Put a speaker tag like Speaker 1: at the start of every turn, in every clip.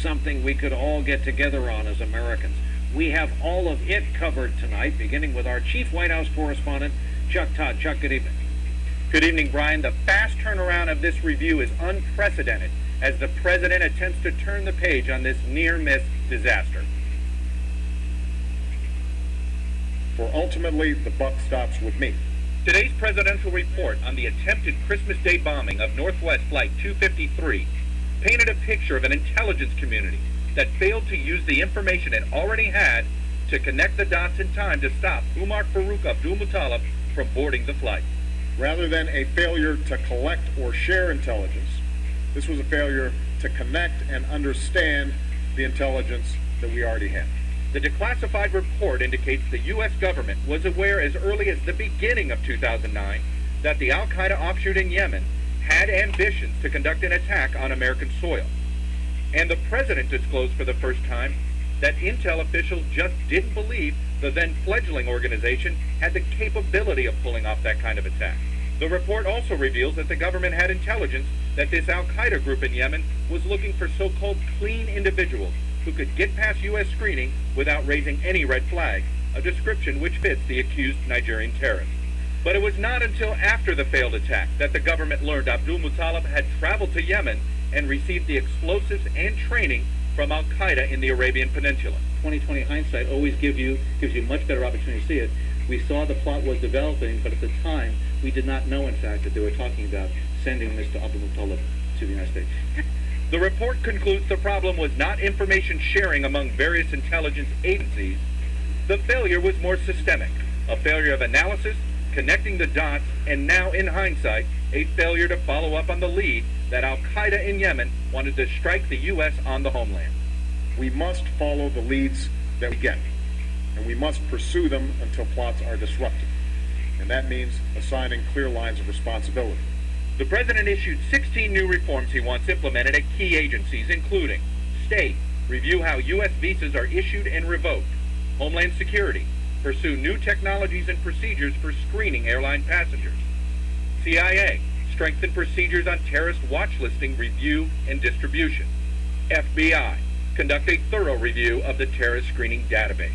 Speaker 1: Something we could all get together on as Americans. We have all of it covered tonight, beginning with our chief White House correspondent, Chuck Todd. Chuck, good evening.
Speaker 2: Good evening, Brian. The fast turnaround of this review is unprecedented as the president attempts to turn the page on this near-miss disaster.
Speaker 3: For ultimately, the buck stops with me.
Speaker 2: Today's presidential report on the attempted Christmas Day bombing of Northwest Flight 253 painted a picture of an intelligence community that failed to use the information it already had to connect the dots in time to stop Umar Farouk Abdul-Muttalib from boarding the flight.
Speaker 3: Rather than a failure to collect or share intelligence, this was a failure to connect and understand the intelligence that we already had.
Speaker 2: The declassified report indicates the U.S. government was aware as early as the beginning of 2009 that the al-Qaeda offshoot in Yemen had ambitions to conduct an attack on American soil. And the president disclosed for the first time that intel officials just didn't believe the then fledgling organization had the capability of pulling off that kind of attack. The report also reveals that the government had intelligence that this al-Qaeda group in Yemen was looking for so-called clean individuals who could get past U.S. screening without raising any red flag, a description which fits the accused Nigerian terrorist. But it was not until after the failed attack that the government learned Abdul-Muttalib had traveled to Yemen and received the explosives and training from al-Qaeda in the Arabian Peninsula.
Speaker 4: 20/20 hindsight always gives you much better opportunity to see it. We saw the plot was developing, but at the time, we did not know, in fact, that they were talking about sending Mr. Abdul-Muttalib to the United States.
Speaker 2: The report concludes the problem was not information sharing among various intelligence agencies. The failure was more systemic, a failure of analysis, connecting the dots, and now, in hindsight, a failure to follow up on the lead that al-Qaeda in Yemen wanted to strike the U.S. on the homeland.
Speaker 3: We must follow the leads that we get, and we must pursue them until plots are disrupted. And that means assigning clear lines of responsibility.
Speaker 2: The president issued 16 new reforms he wants implemented at key agencies, including State, review how U.S. visas are issued and revoked; Homeland Security, pursue new technologies and procedures for screening airline passengers; CIA, strengthen procedures on terrorist watch listing review and distribution; FBI, conduct a thorough review of the terrorist screening database.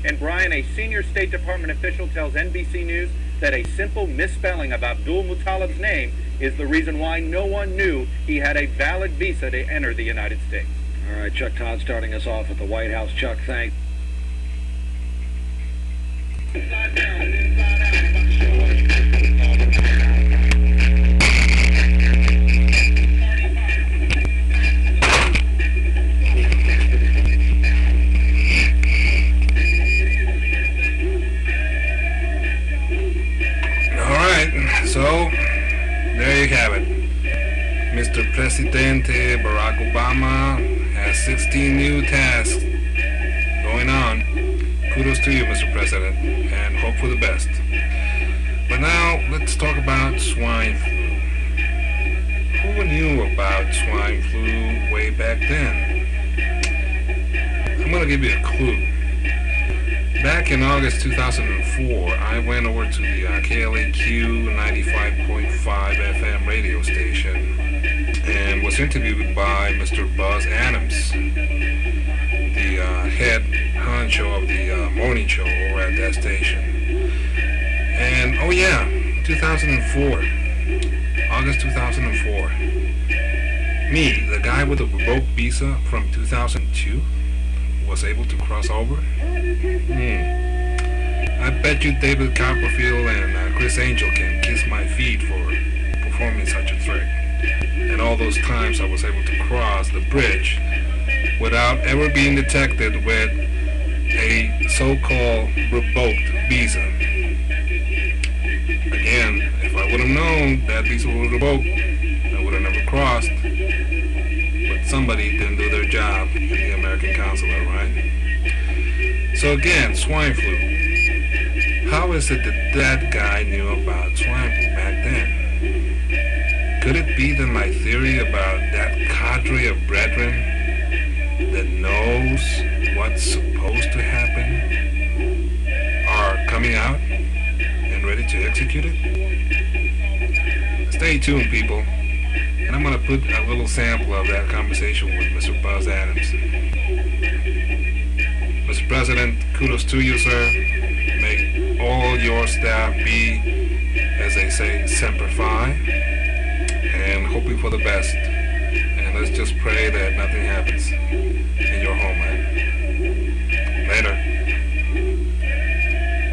Speaker 2: And Brian, a senior State Department official, tells NBC News that a simple misspelling of Abdul-Muttalib's name is the reason why no one knew he had a valid visa to enter the United States.
Speaker 1: All right, Chuck Todd starting us off at the White House. Chuck, thanks.
Speaker 5: So, there you have it. Mr. Presidente Barack Obama has 16 new tasks going on. Kudos to you, Mr. President, and hope for the best. But now, let's talk about swine flu. Who knew about swine flu way back then? I'm going to give you a clue. Back in August 2004, I went over to the KLAQ 95.5 FM radio station and was interviewed by Mr. Buzz Adams, the head honcho of the morning show over at that station. And, oh yeah, 2004, August 2004, me, the guy with the revoked visa from 2002, was able to cross over? I bet you David Copperfield and Chris Angel can kiss my feet for performing such a trick. And all those times I was able to cross the bridge without ever being detected with a so-called revoked visa. Again, if I would have known that visa was revoked, I would have never crossed. But somebody didn't do their job in the American consulate, right? So again, swine flu. How is it that that guy knew about swine flu back then? Could it be that my theory about that cadre of brethren that knows what's supposed to happen are coming out and ready to execute it? Stay tuned, people, and I'm going to put a little sample of that conversation with Mr. Buzz Adams. Mr. President, kudos to you, sir. May all your staff be, as they say, semper fi, and hoping for the best. And let's just pray that nothing happens in your homeland.